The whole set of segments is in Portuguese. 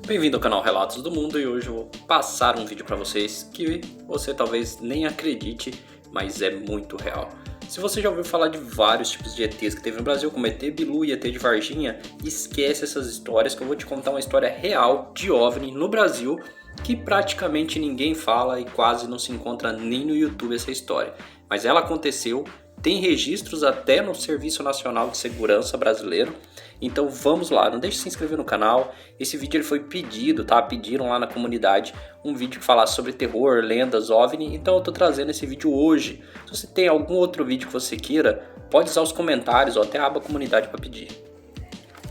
Bem-vindo ao canal Relatos do Mundo e hoje eu vou passar um vídeo para vocês que você talvez nem acredite, mas é muito real. Se você já ouviu falar de vários tipos de ETs que teve no Brasil, como ET Bilu e ET de Varginha, esquece essas histórias que eu vou te contar uma história real de OVNI no Brasil que praticamente ninguém fala e quase não se encontra nem no YouTube essa história. Mas ela aconteceu, tem registros até no Serviço Nacional de Segurança brasileiro. Então vamos lá, não deixe de se inscrever no canal. Esse vídeo ele foi pedido, tá? Pediram lá na comunidade um vídeo que falasse sobre terror, lendas, OVNI. Então eu tô trazendo esse vídeo hoje. Se você tem algum outro vídeo que você queira, pode usar os comentários ou até a aba comunidade para pedir.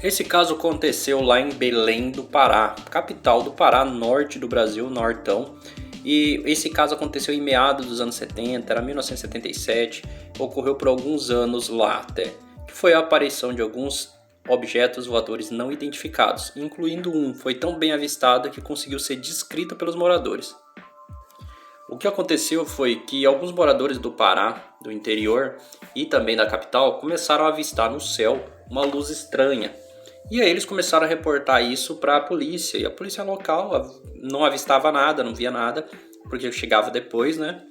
Esse caso aconteceu lá em Belém do Pará, capital do Pará, norte do Brasil, nortão. E esse caso aconteceu em meados dos anos 70, era 1977, ocorreu por alguns anos lá até, que foi a aparição de alguns objetos voadores não identificados, incluindo um foi tão bem avistado que conseguiu ser descrito pelos moradores. O que aconteceu foi que alguns moradores do Pará, do interior e também da capital, começaram a avistar no céu uma luz estranha. E aí eles começaram a reportar isso para a polícia, e a polícia local não avistava nada, não via nada, porque chegava depois, né?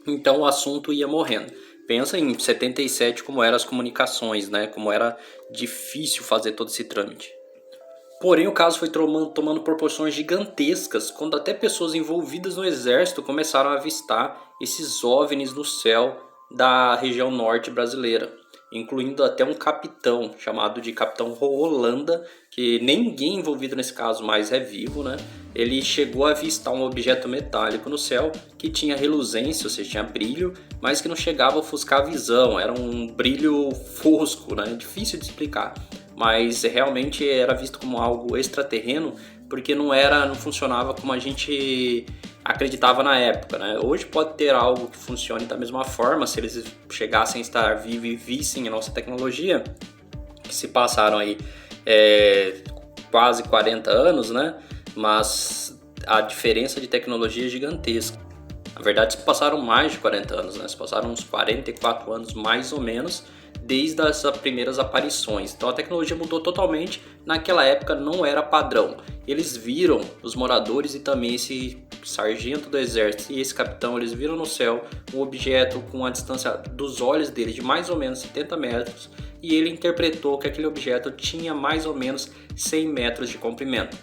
Então o assunto ia morrendo. Pensa em 77 como eram as comunicações, né? Como era difícil fazer todo esse trâmite. Porém o caso foi tomando proporções gigantescas, quando até pessoas envolvidas no exército começaram a avistar esses OVNIs no céu da região norte brasileira, incluindo até um capitão chamado de Capitão Holanda, que ninguém envolvido nesse caso mais é vivo, né? Ele chegou a avistar um objeto metálico no céu que tinha reluzência, ou seja, tinha brilho, mas que não chegava a ofuscar a visão, era um brilho fosco, né? Difícil de explicar, mas realmente era visto como algo extraterreno, porque não funcionava como a gente acreditava na época, né? Hoje pode ter algo que funcione da mesma forma, se eles chegassem a estar vivos e vissem a nossa tecnologia, que se passaram aí quase 40 anos, né? Mas a diferença de tecnologia é gigantesca. Na verdade, se passaram mais de 40 anos, né? Se passaram uns 44 anos mais ou menos, desde as primeiras aparições. Então a tecnologia mudou totalmente, naquela época não era padrão. Eles viram, os moradores e também esse sargento do exército e esse capitão, eles viram no céu um objeto com a distância dos olhos dele de mais ou menos 70 metros e ele interpretou que aquele objeto tinha mais ou menos 100 metros de comprimento.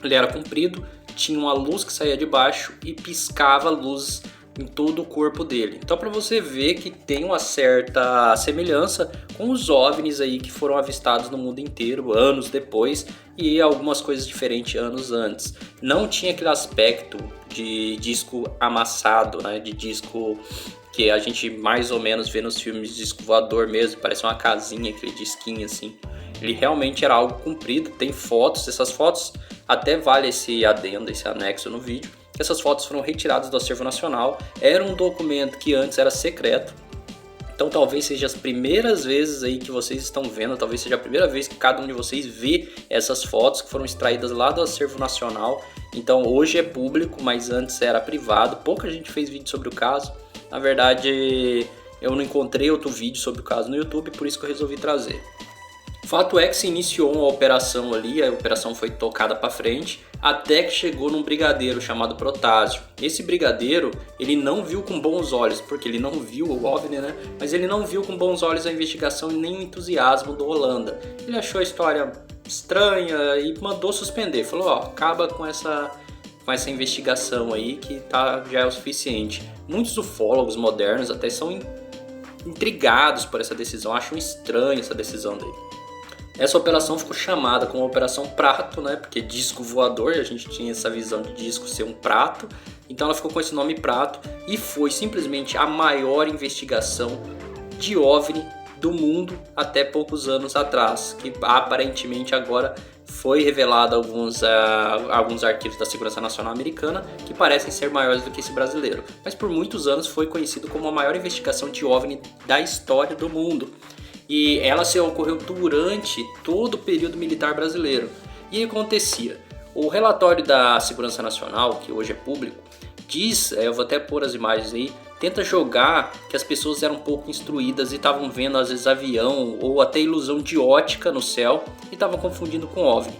Ele era comprido, tinha uma luz que saía de baixo e piscava luzes em todo o corpo dele. Então para você ver que tem uma certa semelhança com os OVNIs aí que foram avistados no mundo inteiro anos depois e algumas coisas diferentes anos antes. Não tinha aquele aspecto de disco amassado, né? De disco que a gente mais ou menos vê nos filmes de disco voador mesmo, parece uma casinha, aquele disquinho assim. Ele realmente era algo comprido, tem fotos, essas fotos até vale esse adendo, esse anexo no vídeo. Essas fotos foram retiradas do Acervo Nacional, era um documento que antes era secreto, então talvez seja as primeiras vezes aí que vocês estão vendo, talvez seja a primeira vez que cada um de vocês vê essas fotos que foram extraídas lá do Acervo Nacional. Então hoje é público, mas antes era privado, pouca gente fez vídeo sobre o caso. Na verdade eu não encontrei outro vídeo sobre o caso no YouTube, por isso que eu resolvi trazer. Fato é que se iniciou uma operação ali, a operação foi tocada para frente, até que chegou num brigadeiro chamado Protásio. Esse brigadeiro, ele não viu com bons olhos, porque ele não viu o OVNI, né? Mas ele não viu com bons olhos a investigação e nem o entusiasmo do Holanda. Ele achou a história estranha e mandou suspender. Falou, ó, acaba com essa investigação aí que já é o suficiente. Muitos ufólogos modernos até são intrigados por essa decisão, acham estranha essa decisão dele. Essa operação ficou chamada como Operação Prato, né? Porque disco voador, a gente tinha essa visão de disco ser um prato, então ela ficou com esse nome Prato e foi simplesmente a maior investigação de OVNI do mundo até poucos anos atrás, que aparentemente agora foi revelado alguns arquivos da Segurança Nacional Americana que parecem ser maiores do que esse brasileiro, mas por muitos anos foi conhecido como a maior investigação de OVNI da história do mundo. E ela se ocorreu durante todo o período militar brasileiro. E acontecia, o relatório da Segurança Nacional, que hoje é público, diz, eu vou até pôr as imagens aí, tenta jogar que as pessoas eram pouco instruídas e estavam vendo às vezes avião ou até ilusão de ótica no céu e estavam confundindo com OVNI.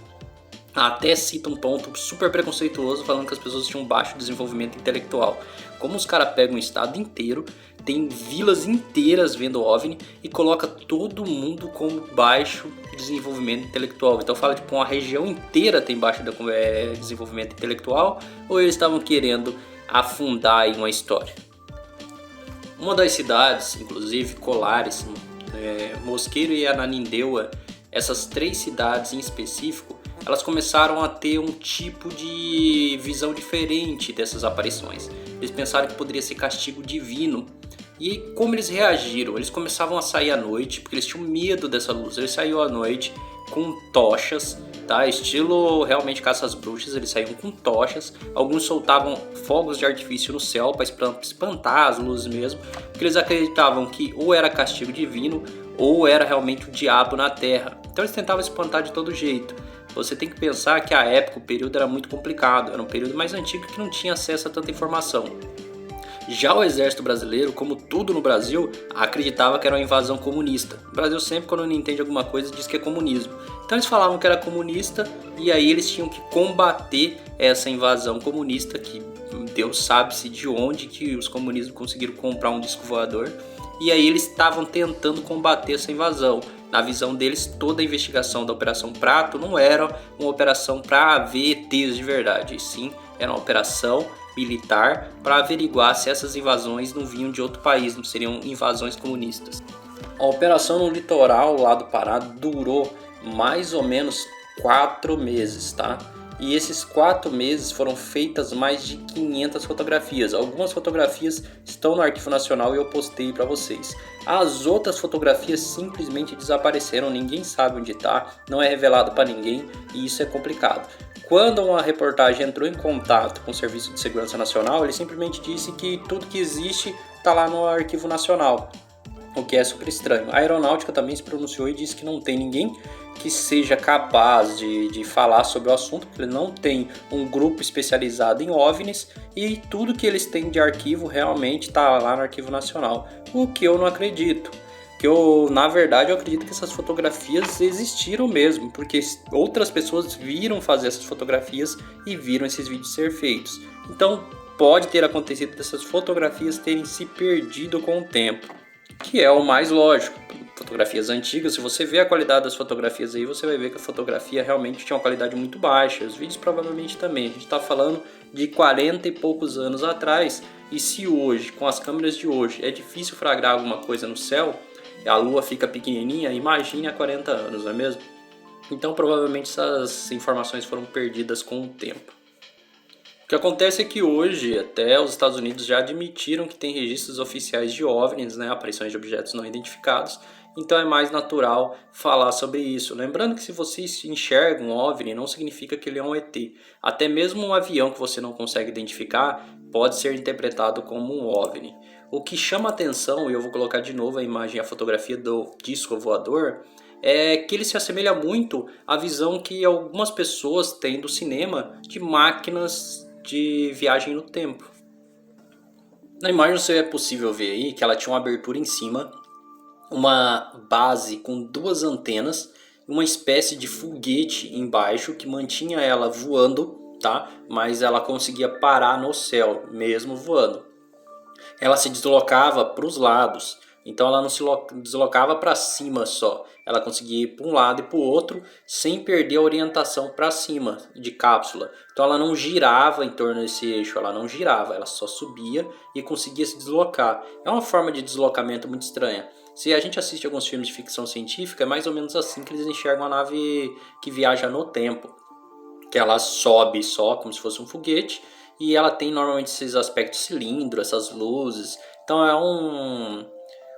Até cita um ponto super preconceituoso falando que as pessoas tinham baixo desenvolvimento intelectual. Como os caras pegam um estado inteiro, tem vilas inteiras vendo OVNI e coloca todo mundo com baixo desenvolvimento intelectual. Então fala tipo uma região inteira tem baixo desenvolvimento intelectual, ou eles estavam querendo afundar aí uma história. Uma das cidades, inclusive Colares, Mosqueiro e Ananindeua, essas 3 cidades em específico, elas começaram a ter um tipo de visão diferente dessas aparições. Eles pensaram que poderia ser castigo divino. E como eles reagiram? Eles começavam a sair à noite, porque eles tinham medo dessa luz. Eles saíam à noite com tochas, tá? Estilo realmente caça às bruxas, eles saíam com tochas. Alguns soltavam fogos de artifício no céu para espantar as luzes mesmo, porque eles acreditavam que ou era castigo divino ou era realmente o diabo na terra. Então eles tentavam espantar de todo jeito. Você tem que pensar que a época, o período era muito complicado, era um período mais antigo que não tinha acesso a tanta informação. Já o exército brasileiro, como tudo no Brasil, acreditava que era uma invasão comunista. O Brasil sempre, quando não entende alguma coisa, diz que é comunismo. Então eles falavam que era comunista e aí eles tinham que combater essa invasão comunista, que Deus sabe-se de onde que os comunistas conseguiram comprar um disco voador. E aí eles estavam tentando combater essa invasão. Na visão deles, toda a investigação da Operação Prato não era uma operação para ver ETs de verdade, e sim era uma operação militar para averiguar se essas invasões não vinham de outro país, não seriam invasões comunistas. A operação no litoral lá do Pará durou mais ou menos 4 meses, tá? E esses 4 meses foram feitas mais de 500 fotografias. Algumas fotografias estão no Arquivo Nacional e eu postei para vocês. As outras fotografias simplesmente desapareceram, ninguém sabe onde está, não é revelado para ninguém e isso é complicado. Quando uma reportagem entrou em contato com o Serviço de Segurança Nacional, ele simplesmente disse que tudo que existe está lá no Arquivo Nacional, o que é super estranho. A Aeronáutica também se pronunciou e disse que não tem ninguém que seja capaz de falar sobre o assunto, porque ele não tem um grupo especializado em OVNIs e tudo que eles têm de arquivo realmente está lá no Arquivo Nacional, o que eu não acredito. Na verdade, eu acredito que essas fotografias existiram mesmo, porque outras pessoas viram fazer essas fotografias e viram esses vídeos ser feitos. Então, pode ter acontecido dessas fotografias terem se perdido com o tempo, que é o mais lógico. Fotografias antigas, se você vê a qualidade das fotografias aí, você vai ver que a fotografia realmente tinha uma qualidade muito baixa, os vídeos provavelmente também. A gente está falando de 40 e poucos anos atrás, e se hoje, com as câmeras de hoje, é difícil flagrar alguma coisa no céu, a lua fica pequenininha, imagine há 40 anos, não é mesmo? Então provavelmente essas informações foram perdidas com o tempo. O que acontece é que hoje até os Estados Unidos já admitiram que tem registros oficiais de OVNIs, né, aparições de objetos não identificados, então é mais natural falar sobre isso. Lembrando que se você enxerga um OVNI não significa que ele é um ET. Até mesmo um avião que você não consegue identificar pode ser interpretado como um OVNI. O que chama atenção, e eu vou colocar de novo a imagem, a fotografia do disco voador, é que ele se assemelha muito à visão que algumas pessoas têm do cinema de máquinas de viagem no tempo. Na imagem você é possível ver aí que ela tinha uma abertura em cima, uma base com 2 antenas, uma espécie de foguete embaixo que mantinha ela voando, tá? Mas ela conseguia parar no céu, mesmo voando. Ela se deslocava para os lados, então ela não se deslocava para cima só, ela conseguia ir para um lado e para o outro sem perder a orientação para cima de cápsula. Então ela não girava em torno desse eixo, ela não girava, ela só subia e conseguia se deslocar. É uma forma de deslocamento muito estranha. Se a gente assiste alguns filmes de ficção científica, é mais ou menos assim que eles enxergam a nave que viaja no tempo, que ela sobe só como se fosse um foguete, e ela tem normalmente esses aspectos cilindro, essas luzes. Então é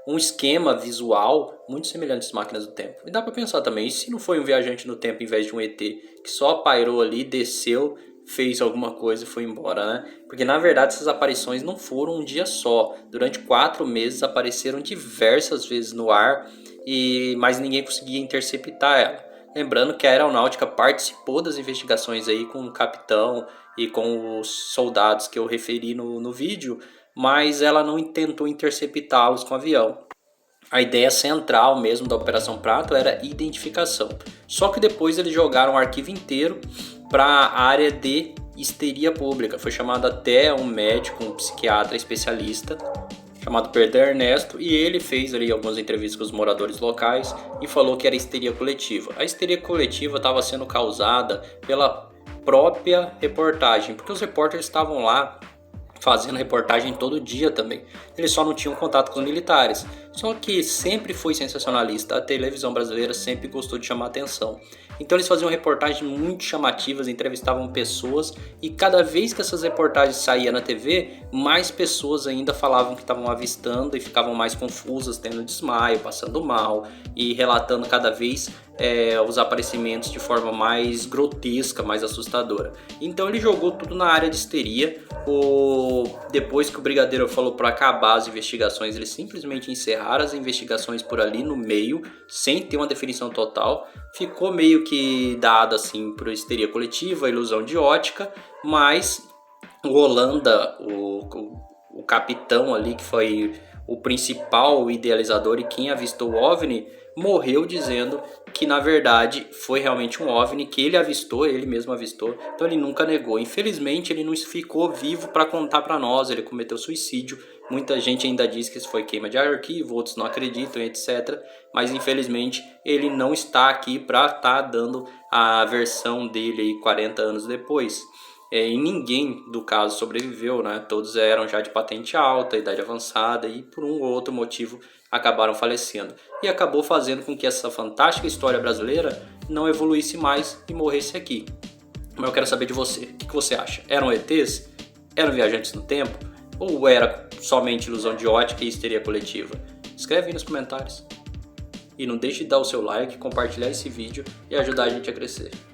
um esquema visual muito semelhante às máquinas do tempo. E dá para pensar também, e se não foi um viajante no tempo em vez de um ET, que só pairou ali, desceu, fez alguma coisa e foi embora, né? Porque na verdade essas aparições não foram um dia só. Durante 4 meses apareceram diversas vezes no ar, mas ninguém conseguia interceptar ela. Lembrando que a aeronáutica participou das investigações aí com o capitão e com os soldados que eu referi no vídeo, mas ela não tentou interceptá-los com o avião. a ideia central mesmo da Operação Prato era identificação. Só que depois eles jogaram o arquivo inteiro para a área de histeria pública. Foi chamado até um médico, um psiquiatra especialista, chamado Pedro Ernesto, e ele fez ali algumas entrevistas com os moradores locais e falou que era histeria coletiva. A histeria coletiva estava sendo causada pela própria reportagem, porque os repórteres estavam lá fazendo reportagem todo dia também. Eles só não tinham contato com os militares. Só que sempre foi sensacionalista. A televisão brasileira sempre gostou de chamar atenção. Então eles faziam reportagens muito chamativas, entrevistavam pessoas, e cada vez que essas reportagens saíam na TV, mais pessoas ainda falavam que estavam avistando e ficavam mais confusas, tendo desmaio, passando mal e relatando cada vez os aparecimentos de forma mais grotesca, mais assustadora. Então ele jogou tudo na área de histeria. Depois que o brigadeiro falou para acabar as investigações, eles simplesmente encerraram as investigações por ali no meio, sem ter uma definição total. Ficou meio que dado assim por histeria coletiva, ilusão de ótica, mas o Holanda, o capitão ali, que foi o principal idealizador e quem avistou o OVNI, morreu dizendo que na verdade foi realmente um OVNI, que ele avistou, ele mesmo avistou, então ele nunca negou. Infelizmente ele não ficou vivo para contar para nós, ele cometeu suicídio. Muita gente ainda diz que isso foi queima de arquivo, outros não acreditam, etc. Mas infelizmente ele não está aqui para estar dando a versão dele aí 40 anos depois. E ninguém do caso sobreviveu, né? Todos eram já de patente alta, idade avançada, e por um ou outro motivo acabaram falecendo. E acabou fazendo com que essa fantástica história brasileira não evoluísse mais e morresse aqui. Mas eu quero saber de você. O que você acha? Eram ETs? Eram viajantes no tempo? Ou era somente ilusão de ótica e histeria coletiva? Escreve aí nos comentários. E não deixe de dar o seu like, compartilhar esse vídeo e ajudar a gente a crescer.